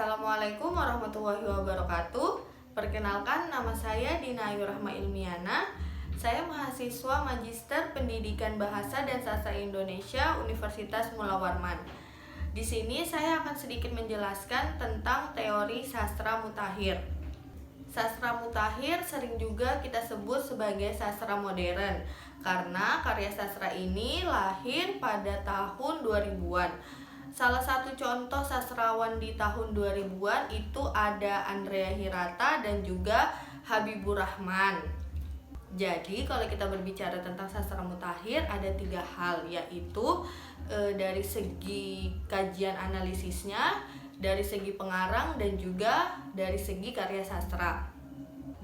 Assalamualaikum warahmatullahi wabarakatuh. Perkenalkan, nama saya Dina Ayu Rahma Ilmiana. Saya mahasiswa Magister Pendidikan Bahasa dan Sastra Indonesia Universitas Mula Warman. Di sini saya akan sedikit menjelaskan tentang teori sastra mutakhir. Sastra mutakhir sering juga kita sebut sebagai sastra modern karena karya sastra ini lahir pada tahun 2000-an. Salah satu contoh sastrawan di tahun 2000-an itu ada Andrea Hirata dan juga Habibur Rahman. Jadi kalau kita berbicara tentang sastra mutakhir ada 3 hal, yaitu dari segi kajian analisisnya, dari segi pengarang, dan juga dari segi karya sastra.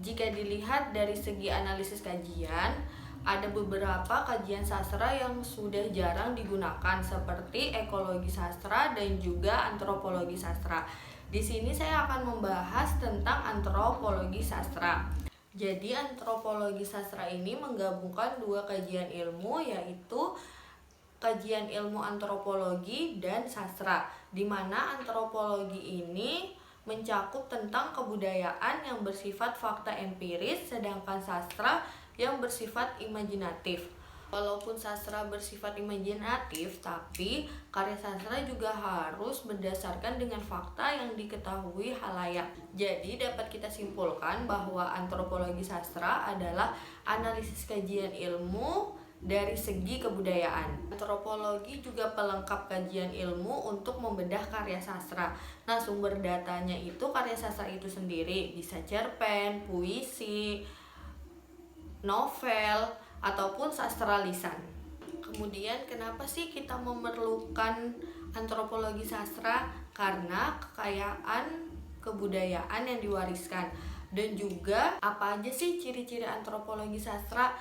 Jika dilihat dari segi analisis kajian, ada beberapa kajian sastra yang sudah jarang digunakan seperti ekologi sastra dan juga antropologi sastra. Di sini saya akan membahas tentang antropologi sastra. Jadi antropologi sastra ini menggabungkan 2 kajian ilmu, yaitu kajian ilmu antropologi dan sastra, di mana antropologi ini mencakup tentang kebudayaan yang bersifat fakta empiris, sedangkan sastra yang bersifat imajinatif. Walaupun sastra bersifat imajinatif, tapi karya sastra juga harus berdasarkan dengan fakta yang diketahui halayak. Jadi dapat kita simpulkan bahwa antropologi sastra adalah analisis kajian ilmu dari segi kebudayaan. Antropologi juga pelengkap kajian ilmu untuk membedah karya sastra. Nah, sumber datanya itu karya sastra itu sendiri, bisa cerpen, puisi, novel, ataupun sastra lisan. Kemudian kenapa sih kita memerlukan antropologi sastra? Karena kekayaan kebudayaan yang diwariskan. Dan juga apa aja sih ciri-ciri antropologi sastra?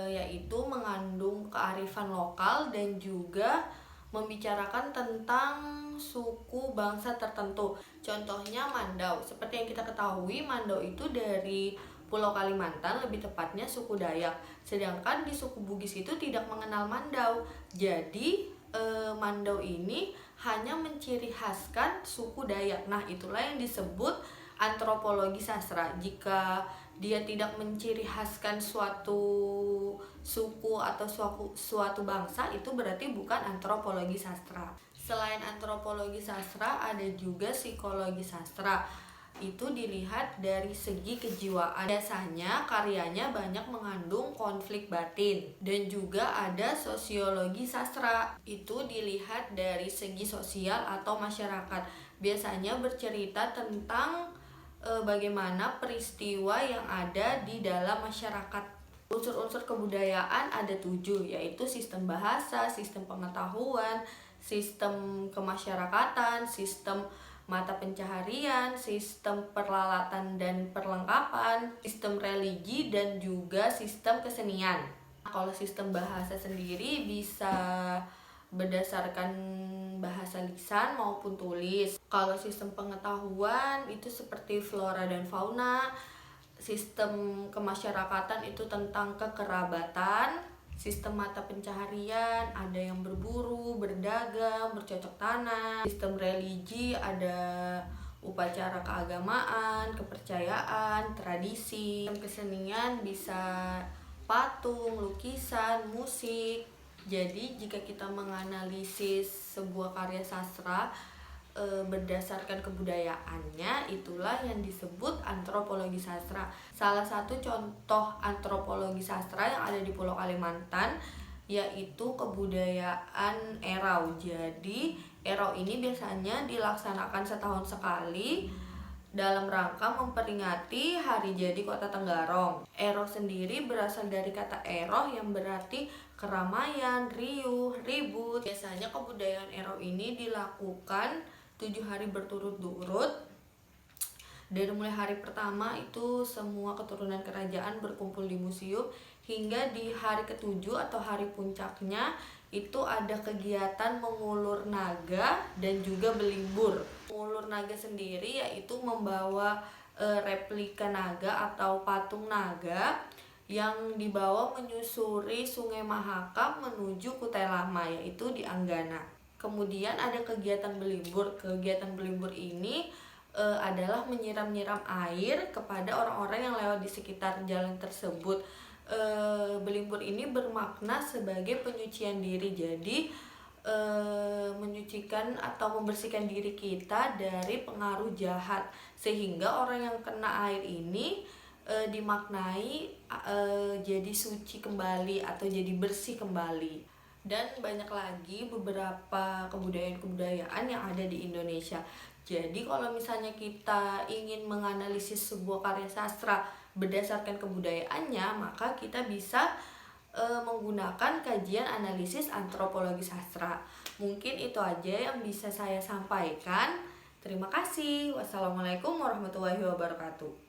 Yaitu mengandung kearifan lokal dan juga membicarakan tentang suku bangsa tertentu. Contohnya Mandau. Seperti yang kita ketahui, Mandau itu dari Pulau Kalimantan, lebih tepatnya suku Dayak. Sedangkan di suku Bugis itu tidak mengenal Mandau. Jadi Mandau ini hanya menciri khaskan suku Dayak. Nah, itulah yang disebut antropologi sastra. Jika dia tidak menciri khaskan suatu suku atau suatu bangsa, itu berarti bukan antropologi sastra. Selain antropologi sastra, ada juga psikologi sastra. Itu dilihat dari segi kejiwaan. Biasanya karyanya banyak mengandung konflik batin. Dan juga ada sosiologi sastra. Itu dilihat dari segi sosial atau masyarakat. Biasanya bercerita tentang bagaimana peristiwa yang ada di dalam masyarakat. Unsur-unsur kebudayaan ada 7, yaitu sistem bahasa, sistem pengetahuan, sistem kemasyarakatan, sistem mata pencaharian, sistem peralatan dan perlengkapan, sistem religi, dan juga sistem kesenian. Kalau sistem bahasa sendiri bisa berdasarkan bahasa lisan maupun tulis. Kalau sistem pengetahuan itu seperti flora dan fauna. Sistem kemasyarakatan itu tentang kekerabatan. Sistem mata pencaharian ada yang berburu, berdagang, bercocok tanam. Sistem religi ada upacara keagamaan, kepercayaan, tradisi. Sistem kesenian bisa patung, lukisan, musik. Jadi jika kita menganalisis sebuah karya sastra berdasarkan kebudayaannya, itulah yang disebut antropologi sastra. Salah satu contoh antropologi sastra yang ada di Pulau Kalimantan yaitu kebudayaan Erau. Jadi Erau ini biasanya dilaksanakan setahun sekali dalam rangka memperingati hari jadi Kota Tenggarong. Erau sendiri berasal dari kata eroh yang berarti keramaian, riuh, ribut. Biasanya kebudayaan Erau ini dilakukan 7 hari berturut-turut. Dari mulai hari pertama itu semua keturunan kerajaan berkumpul di museum, hingga di hari ke-7 atau hari puncaknya itu ada kegiatan mengulur naga dan juga berlibur. Mengulur naga sendiri yaitu membawa replika naga atau patung naga yang dibawa menyusuri Sungai Mahakam menuju Kutai Lama, yaitu di Anggana. Kemudian ada kegiatan berlibur. Kegiatan berlibur ini adalah menyiram-nyiram air kepada orang-orang yang lewat di sekitar jalan tersebut. Berlibur ini bermakna sebagai penyucian diri. Jadi menyucikan atau membersihkan diri kita dari pengaruh jahat, sehingga orang yang kena air ini dimaknai jadi suci kembali atau jadi bersih kembali. Dan banyak lagi beberapa kebudayaan-kebudayaan yang ada di Indonesia. Jadi kalau misalnya kita ingin menganalisis sebuah karya sastra berdasarkan kebudayaannya, maka kita bisa menggunakan kajian analisis antropologi sastra. Mungkin itu aja yang bisa saya sampaikan. Terima kasih. Wassalamualaikum warahmatullahi wabarakatuh.